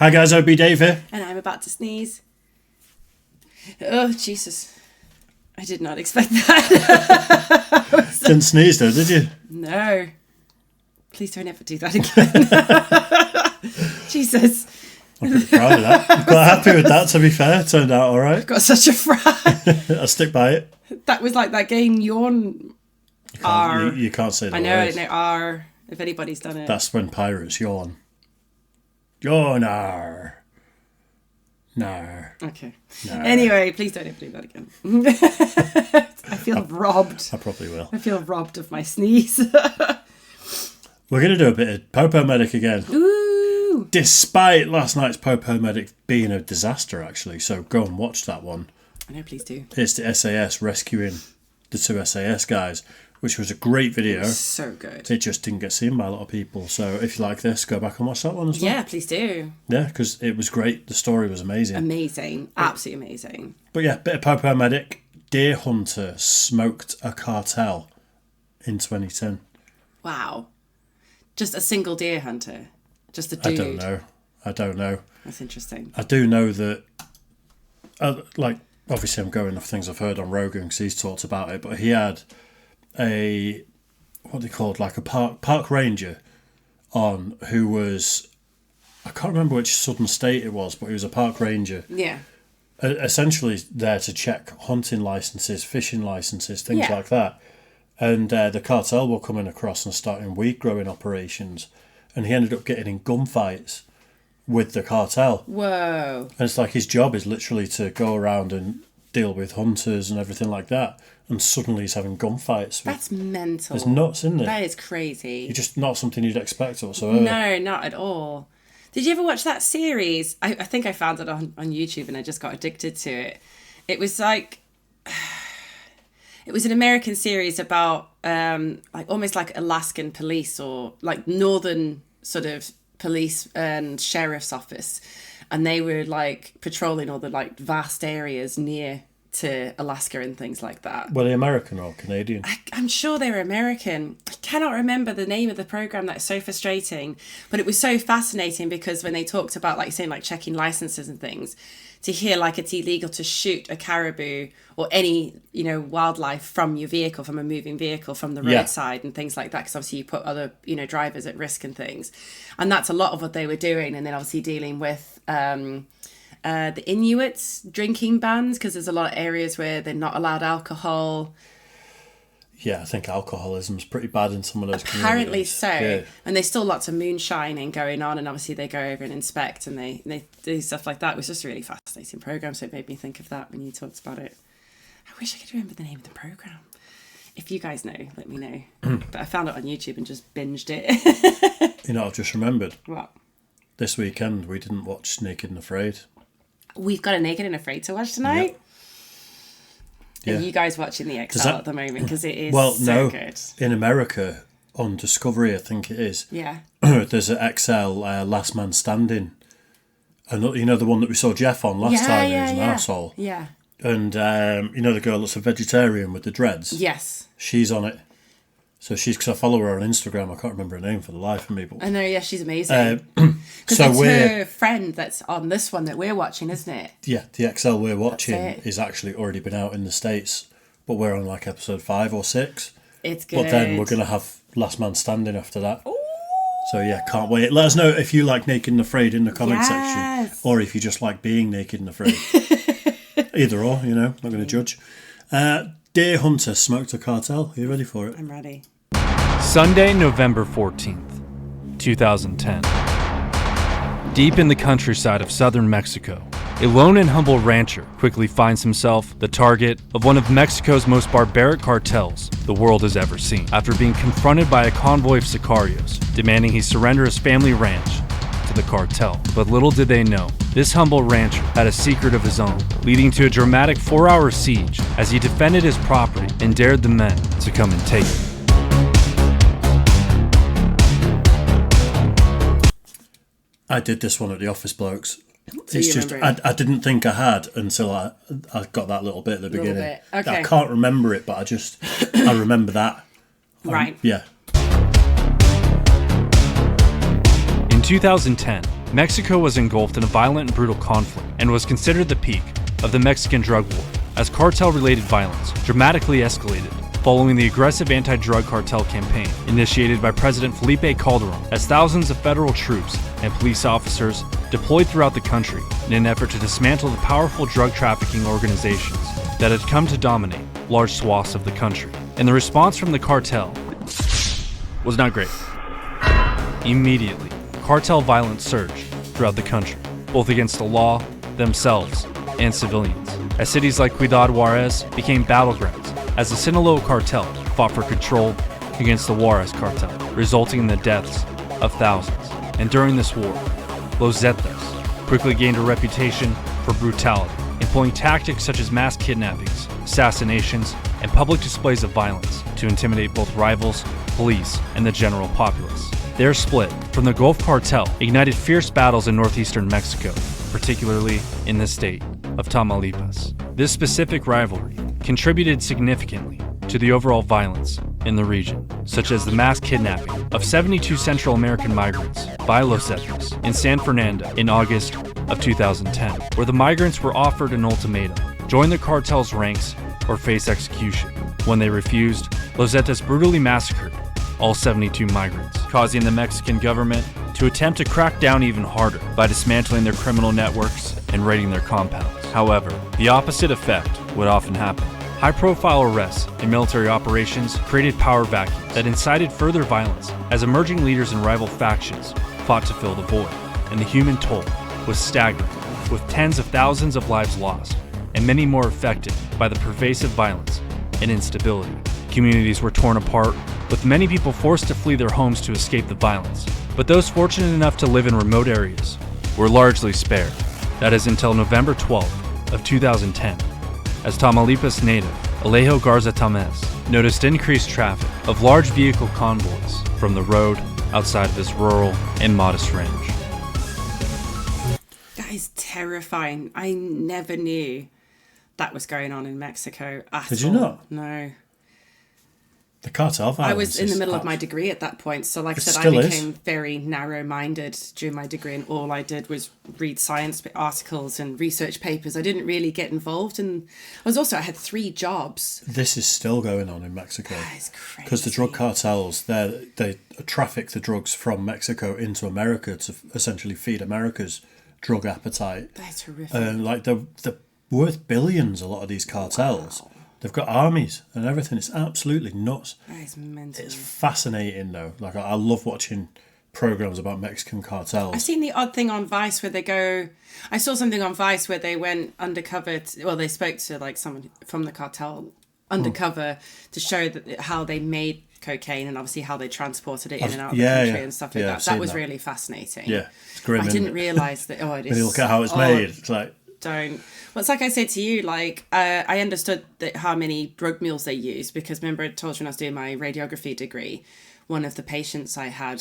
Hi guys, OB Dave here. And I'm about to sneeze. Oh, Jesus. I did not expect that. Didn't sneeze though, did you? No. Please don't ever do that again. Jesus. I'm pretty proud of that. I'm quite happy with that, to be fair. It turned out alright. I've got such a fright. I'll stick by it. That was like that game Yawn. You can't say that. I know, R. If anybody's done it. That's when pirates yawn. Yawnar. Nar. Okay. Nar. Anyway, please don't ever do that again. I feel robbed. I probably will. I feel robbed of my sneeze. We're going to do a bit of Popo Medic again. Ooh. Despite last night's Popo Medic being a disaster, actually. So go and watch that one. I know, please do. It's the SAS rescuing the two SAS guys, which was a great video. So good. It just didn't get seen by a lot of people. So if you like this, go back and watch that one as well. Yeah, please do. Yeah, because it was great. The story was amazing. Amazing. Absolutely amazing. But yeah, bit of Popo Medic. Deer hunter smoked a cartel in 2010. Wow. Just a single deer hunter? Just a dude? I don't know. That's interesting. I do know that, obviously I'm going off things I've heard on Rogan because he's talked about it, but he had a, what they called, like a park ranger on who was, I can't remember which southern state it was, but he was a park ranger. Yeah. Essentially there to check hunting licenses, fishing licenses, things like that. And the cartel were coming across and starting weed growing operations. And he ended up getting in gunfights with the cartel. Whoa. And it's like his job is literally to go around and deal with hunters and everything like that. And suddenly he's having gunfights. That's mental. It's nuts, isn't it? That is crazy. It's just not something you'd expect whatsoever. No, not at all. Did you ever watch that series? I think I found it on YouTube and I just got addicted to it. It was like... It was an American series about almost like Alaskan police or like northern sort of police and sheriff's office. And they were like patrolling all the like vast areas near to Alaska and things like that. Were they American or Canadian? I'm sure they were American. I cannot remember the name of the program. That's so frustrating. But it was so fascinating because when they talked about like saying like checking licenses and things, to hear like it's illegal to shoot a caribou or any, wildlife from your vehicle, from a moving vehicle, from the roadside and things like that. Because obviously you put other, drivers at risk and things. And that's a lot of what they were doing. And then obviously dealing with the Inuits drinking bans, because there's a lot of areas where they're not allowed alcohol. Yeah, I think alcoholism's pretty bad in some of those Apparently communities. so. Yeah. And there's still lots of moonshining going on, and obviously they go over and inspect and they do stuff like that. It was just a really fascinating program, so it made me think of that when you talked about it. I wish I could remember the name of the program. If you guys know, let me know. But I found it on YouTube and just binged it. I've just remembered. What? This weekend we didn't watch Naked and Afraid. We've got a Naked and Afraid to watch tonight. Yep. Yeah. Are you guys watching the XL at the moment? Because it is good. In America, on Discovery, I think it is. Yeah. There's an XL Last Man Standing. And the one that we saw Jeff on last time, who was an arsehole. Yeah. And the girl that's a vegetarian with the dreads? Yes. She's on it. So because I follow her on Instagram, I can't remember her name for the life of me. But I know, yeah, she's amazing. Because so it's her friend that's on this one that we're watching, isn't it? Yeah, the XL we're watching is actually already been out in the States, but we're on like episode 5 or 6. It's good. But then we're going to have Last Man Standing after that. Ooh. So yeah, can't wait. Let us know if you like Naked and Afraid in the comment section, or if you just like being naked and afraid. Either or, not going to judge. Deer hunter smoked a cartel. Are you ready for it? I'm ready. Sunday, November 14th, 2010. Deep in the countryside of southern Mexico, a lone and humble rancher quickly finds himself the target of one of Mexico's most barbaric cartels the world has ever seen, after being confronted by a convoy of sicarios demanding he surrender his family ranch to the cartel. But little did they know, this humble rancher had a secret of his own, leading to a dramatic 4-hour siege as he defended his property and dared the men to come and take it. I did this one at the Office Blokes. So it's just I didn't think I had until I got that little bit at the beginning. Bit. Okay. I can't remember it, but I remember that. Right. Yeah. In 2010, Mexico was engulfed in a violent and brutal conflict and was considered the peak of the Mexican drug war, as cartel-related violence dramatically escalated following the aggressive anti-drug cartel campaign initiated by President Felipe Calderon, as thousands of federal troops and police officers deployed throughout the country in an effort to dismantle the powerful drug trafficking organizations that had come to dominate large swaths of the country. And the response from the cartel was not great. Immediately, cartel violence surged throughout the country, both against the law, themselves, and civilians, as cities like Ciudad Juarez became battlegrounds as the Sinaloa cartel fought for control against the Juarez cartel, resulting in the deaths of thousands. And during this war, Los Zetas quickly gained a reputation for brutality, employing tactics such as mass kidnappings, assassinations, and public displays of violence to intimidate both rivals, police, and the general populace. Their split from the Gulf Cartel ignited fierce battles in northeastern Mexico, particularly in the state of Tamaulipas. This specific rivalry contributed significantly to the overall violence in the region, such as the mass kidnapping of 72 Central American migrants by Los Zetas in San Fernando in August of 2010, where the migrants were offered an ultimatum: join the cartel's ranks or face execution. When they refused, Los Zetas brutally massacred all 72 migrants, causing the Mexican government to attempt to crack down even harder by dismantling their criminal networks and raiding their compounds. However, the opposite effect would often happen. High-profile arrests and military operations created power vacuums that incited further violence as emerging leaders and rival factions fought to fill the void, and the human toll was staggering, with tens of thousands of lives lost and many more affected by the pervasive violence and instability. Communities were torn apart, with many people forced to flee their homes to escape the violence. But those fortunate enough to live in remote areas were largely spared. That is until November 12th of 2010, as Tamaulipas native Alejo Garza Tamez noticed increased traffic of large vehicle convoys from the road outside of his rural and modest range. That is terrifying. I never knew that was going on in Mexico at all. Did you not? No. The cartel violence. I was in the middle of my degree at that point, so like I said, I became very narrow-minded during my degree, and all I did was read science articles and research papers. I didn't really get involved, and I had 3 jobs. This is still going on in Mexico. That is crazy. Because the drug cartels, they traffic the drugs from Mexico into America to essentially feed America's drug appetite. That's horrific. They're worth billions, a lot of these cartels. Wow. They've got armies and everything. It's absolutely nuts. That is mental. It's fascinating, though. Like, I love watching programs about Mexican cartels. I've seen the odd thing on Vice where they go... I saw something on Vice where they went undercover... they spoke to like someone from the cartel undercover to show how they made cocaine and obviously how they transported it in and out of the country and stuff like that. That was really fascinating. Yeah, it's grim. I didn't realise that... it is... When you look at how it's made, it's like... Don't. Well, it's like I said to you, like, I understood how many drug mules they use, because remember I told you when I was doing my radiography degree, one of the patients I had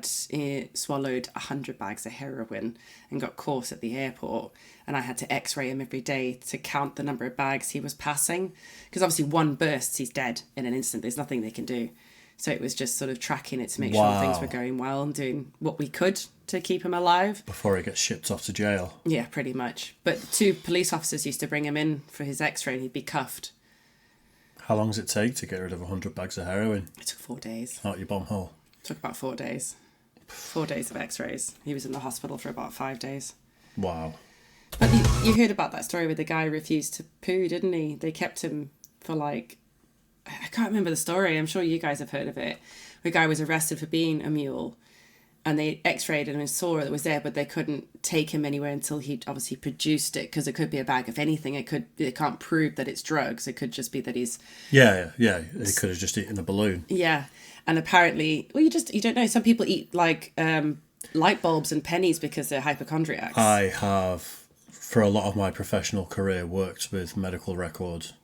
swallowed 100 bags of heroin and got caught at the airport, and I had to x-ray him every day to count the number of bags he was passing, because obviously one bursts, he's dead in an instant. There's nothing they can do. So it was just sort of tracking it to make sure things were going well and doing what we could to keep him alive. Before he gets shipped off to jail. Yeah, pretty much. But 2 police officers used to bring him in for his x-ray and he'd be cuffed. How long does it take to get rid of 100 bags of heroin? It took 4 days. Out your bum hole? It took about 4 days. 4 days of x-rays. He was in the hospital for about 5 days. Wow. But you heard about that story where the guy refused to poo, didn't he? They kept him for like... I can't remember the story. I'm sure you guys have heard of it. The guy was arrested for being a mule, and they x-rayed him and saw it was there, but they couldn't take him anywhere until he'd obviously produced it, because it could be a bag of anything. They can't prove that it's drugs. It could just be that he's... Yeah. He could have just eaten a balloon. Yeah. And apparently, well, you don't know. Some people eat like light bulbs and pennies because they're hypochondriacs. I have, for a lot of my professional career, worked with medical records.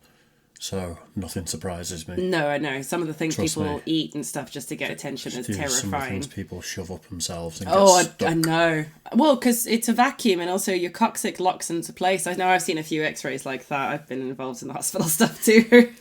So nothing surprises me. No, I know. Some of the things people eat and stuff just to get attention is terrifying. Some of the things people shove up themselves and get stuck. I know. Well, because it's a vacuum and also your coccyx locks into place. I know I've seen a few x-rays like that. I've been involved in the hospital stuff too.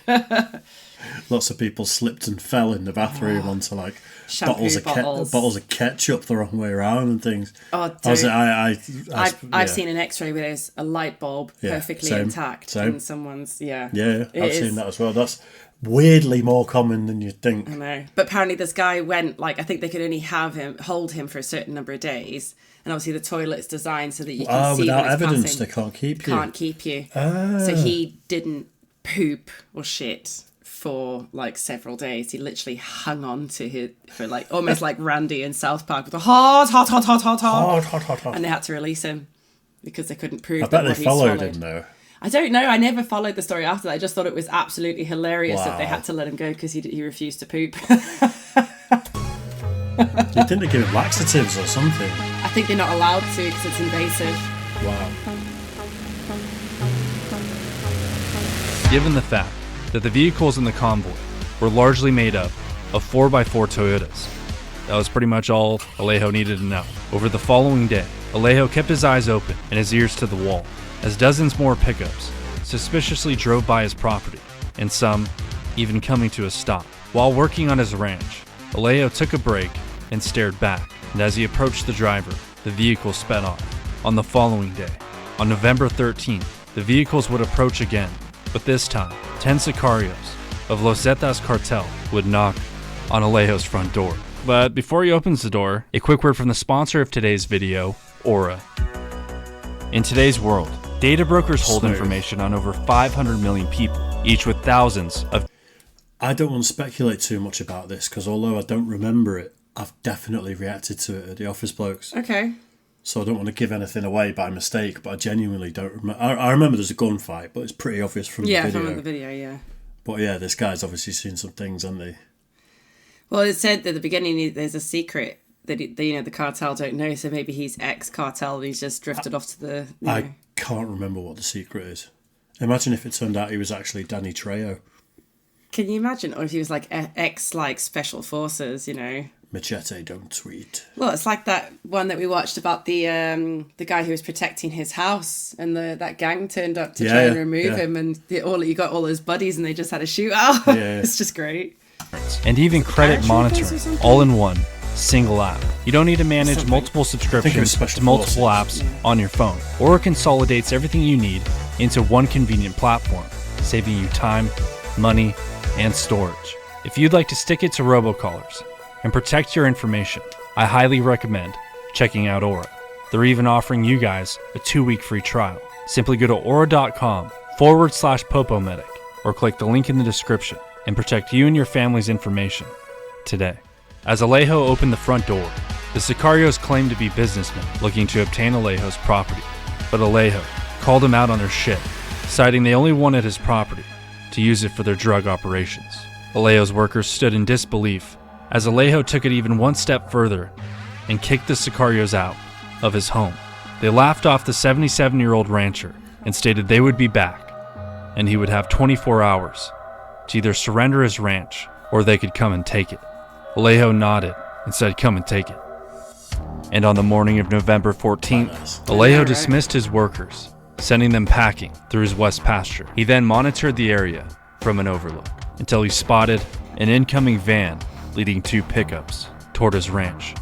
Lots of people slipped and fell in the bathroom onto like Shampoo bottles of ketchup the wrong way around and things. Oh, I've seen an X-ray where there's a light bulb perfectly intact in someone's. Yeah, I've seen that as well. That's weirdly more common than you'd think. I know, but apparently this guy went like, I think they could only hold him for a certain number of days, and obviously the toilet's designed so that you can see without when it's evidence passing. They can't keep you. Can't keep you. So he didn't poop or shit for like several days. He literally hung on to it for like almost like Randy in South Park with a hot, and they had to release him because they couldn't prove. I bet they followed him though. I don't know. I never followed the story after that. I just thought it was absolutely hilarious that they had to let him go because he refused to poop. You'd think they give him laxatives or something. I think they're not allowed to because it's invasive. Wow. Given the fact that the vehicles in the convoy were largely made up of 4x4 Toyotas, that was pretty much all Alejo needed to know. Over the following day, Alejo kept his eyes open and his ears to the wall as dozens more pickups suspiciously drove by his property, and some even coming to a stop. While working on his ranch, Alejo took a break and stared back, and as he approached the driver, the vehicle sped off. On the following day, on November 13th, the vehicles would approach again, but this time, 10 sicarios of Los Zetas Cartel would knock on Alejo's front door. But before he opens the door, a quick word from the sponsor of today's video, Aura. In today's world, data brokers hold information on over 500 million people, each with thousands of... I don't want to speculate too much about this because although I don't remember it, I've definitely reacted to it at the Office Blokes. Okay. So I don't want to give anything away by mistake, but I genuinely don't remember. I remember there's a gunfight, but it's pretty obvious from the video. Yeah, from the video, yeah. But yeah, this guy's obviously seen some things, hasn't he? Well, it said at the beginning there's a secret that the cartel don't know, so maybe he's ex-cartel and he's just drifted off to the... I can't remember what the secret is. Imagine if it turned out he was actually Danny Trejo. Can you imagine? Or if he was like special forces, Machete, don't tweet. Well, it's like that one that we watched about the guy who was protecting his house, and that gang turned up to try and remove him, and you got all his buddies, and they just had a shootout. Yeah. It's just great. And even credit monitoring, all in one single app. You don't need to manage multiple subscriptions to multiple apps on your phone. Aura consolidates everything you need into one convenient platform, saving you time, money, and storage. If you'd like to stick it to robocallers and protect your information, I highly recommend checking out Aura. They're even offering you guys a 2-week free trial. Simply go to aura.com/popomedic or click the link in the description and protect you and your family's information today. As Alejo opened the front door, the sicarios claimed to be businessmen looking to obtain Alejo's property, but Alejo called them out on their shit, citing they only wanted his property to use it for their drug operations. Alejo's workers stood in disbelief as Alejo took it even one step further and kicked the sicarios out of his home. They laughed off the 77-year-old rancher and stated they would be back, and he would have 24 hours to either surrender his ranch or they could come and take it. Alejo nodded and said, "Come and take it." And on the morning of November 14th, Alejo dismissed his workers, sending them packing through his west pasture. He then monitored the area from an overlook until he spotted an incoming van leading 2 pickups toward his ranch.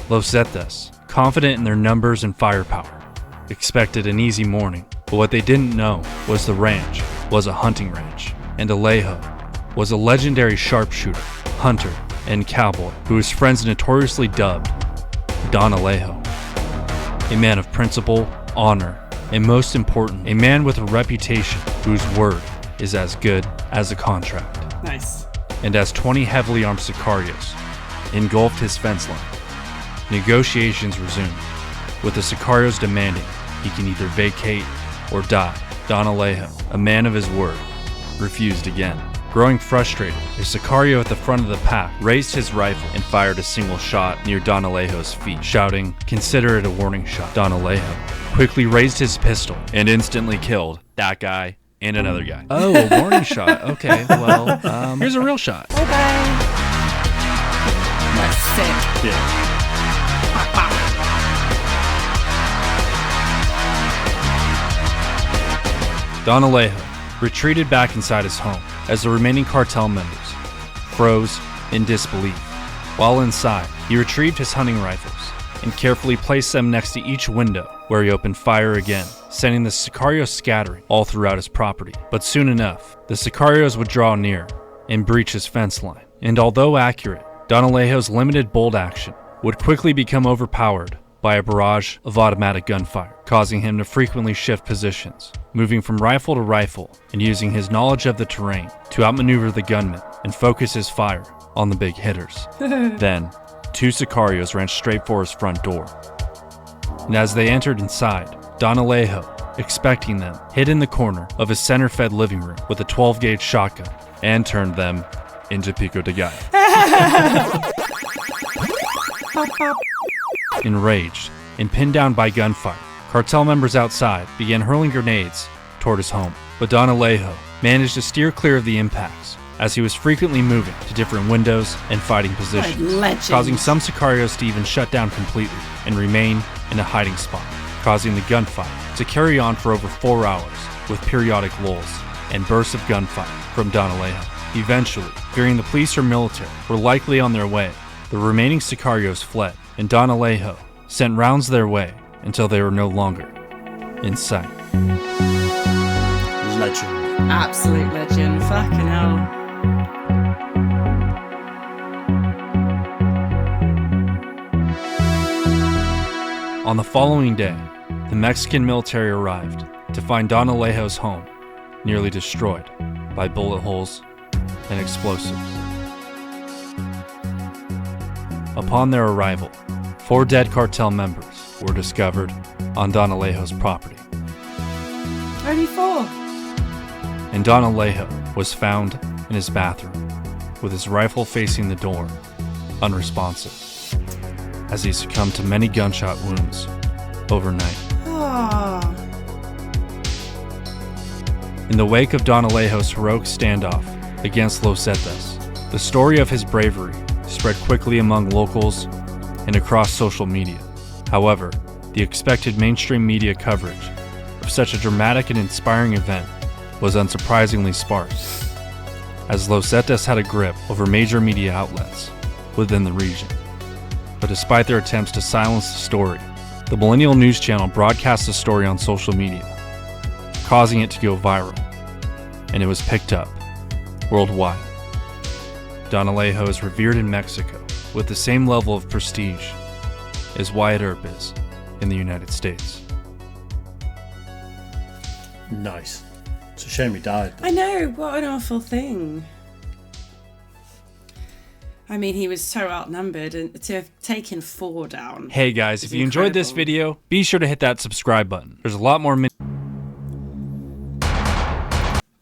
Los Zetas, confident in their numbers and firepower, expected an easy morning, but what they didn't know was the ranch was a hunting ranch, and Alejo was a legendary sharpshooter, hunter, and cowboy who his friends notoriously dubbed Don Alejo. A man of principle, honor, and most important, a man with a reputation whose word is as good as a contract. Nice. And as 20 heavily armed sicarios engulfed his fence line, negotiations resumed, with the sicarios demanding he can either vacate or die. Don Alejo, a man of his word, refused again. Growing frustrated, a sicario at the front of the pack raised his rifle and fired a single shot near Don Alejo's feet, shouting, "Consider it a warning shot." Don Alejo quickly raised his pistol and instantly killed that guy and another guy. Oh, a warning shot. Okay, well, here's a real shot. Bye bye. That's sick. Yeah. Don Alejo retreated back inside his home, as the remaining cartel members froze in disbelief. While inside, he retrieved his hunting rifles and carefully placed them next to each window, where he opened fire again, sending the sicarios scattering all throughout his property. But soon enough, the sicarios would draw near and breach his fence line. And although accurate, Don Alejo's limited bolt action would quickly become overpowered by a barrage of automatic gunfire, causing him to frequently shift positions, moving from rifle to rifle and using his knowledge of the terrain to outmaneuver the gunmen and focus his fire on the big hitters. Then, 2 sicarios ran straight for his front door. And as they entered inside, Don Alejo, expecting them, hid in the corner of his center-fed living room with a 12-gauge shotgun and turned them into pico de gallo. Enraged and pinned down by gunfire, cartel members outside began hurling grenades toward his home. But Don Alejo managed to steer clear of the impacts, as he was frequently moving to different windows and fighting positions, causing some sicarios to even shut down completely and remain in a hiding spot, causing the gunfire to carry on for over 4 hours with periodic lulls and bursts of gunfire from Don Alejo. Eventually, fearing the police or military were likely on their way, the remaining sicarios fled, and Don Alejo sent rounds their way until they were no longer in sight. Legend. Absolute legend. Fucking hell. On the following day, the Mexican military arrived to find Don Alejo's home nearly destroyed by bullet holes and explosives. Upon their arrival, 4 dead cartel members were discovered on Don Alejo's property. Only 4. And Don Alejo was found in his bathroom with his rifle facing the door, unresponsive, as he succumbed to many gunshot wounds overnight. In the wake of Don Alejo's heroic standoff against Los Zetas, the story of his bravery spread quickly among locals and across social media. However, the expected mainstream media coverage of such a dramatic and inspiring event was unsurprisingly sparse, as Los Zetas had a grip over major media outlets within the region. But despite their attempts to silence the story, the Millennial News Channel broadcast the story on social media, causing it to go viral, and it was picked up worldwide. Don Alejo is revered in Mexico with the same level of prestige as Wyatt Earp is in the United States. Nice. It's a shame he died. I know, what an awful thing. I mean, he was so outnumbered, and to have taken 4 down. Hey guys, if you enjoyed this video, be sure to hit that subscribe button. There's a lot more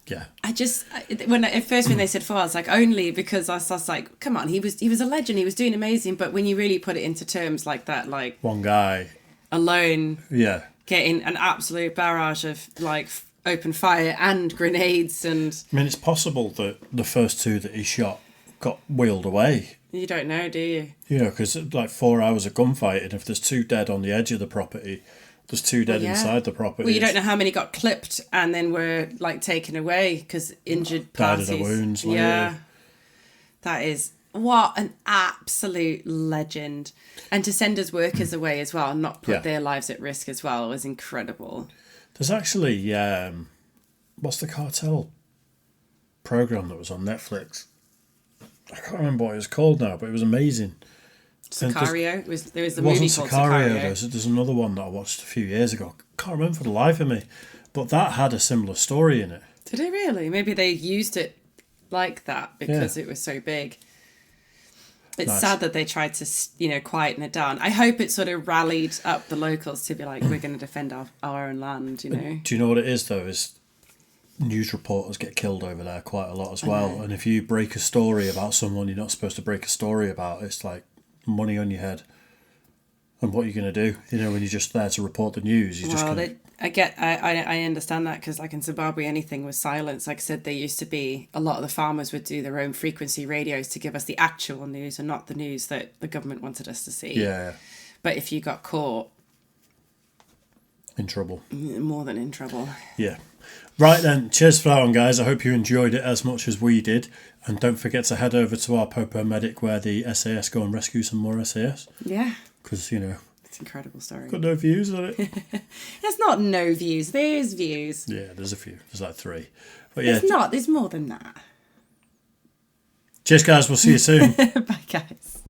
Yeah. At first when they said 4, I was like, only because I was like, come on, he was a legend, he was doing amazing. But when you really put it into terms like that, like one guy alone, yeah, getting an absolute barrage of like open fire and grenades, and I mean, it's possible that the first 2 that he shot got wheeled away. You don't know, do you? You know, because like 4 hours of gunfighting, if there's 2 dead on the edge of the property, there's 2 dead inside the property. Well, you don't know how many got clipped and then were like taken away because injured parties. Died of their wounds later. Yeah. That is, what an absolute legend. And to send his workers away as well and not put their lives at risk as well was incredible. There's actually, what's the Cartel program that was on Netflix? I can't remember what it was called now, but it was amazing. Sicario? There was the it movie wasn't called Sicario. There's another one that I watched a few years ago. Can't remember for the life of me. But that had a similar story in it. Did it really? Maybe they used it like that because it was so big. It's sad that they tried to, quieten it down. I hope it sort of rallied up the locals to be like, we're going to defend our own land, Do you know what it is, though? Is news reporters get killed over there quite a lot as well. And if you break a story about someone you're not supposed to break a story about, it's like money on your head. And what are you going to do? When you're just there to report the news, I understand that because like in Zimbabwe, anything was silenced. Like I said, there used to be a lot of the farmers would do their own frequency radios to give us the actual news and not the news that the government wanted us to see. Yeah. But if you got caught, in trouble. More than in trouble. Yeah. Right then, cheers for that one, guys. I hope you enjoyed it as much as we did. And don't forget to head over to our Popo Medic where the SAS go and rescue some more SAS. Yeah. Because, you know... It's an incredible story. Got no views on it. There's not no views. There's views. Yeah, there's a few. There's like 3. But yeah. There's not. There's more than that. Cheers, guys. We'll see you soon. Bye, guys.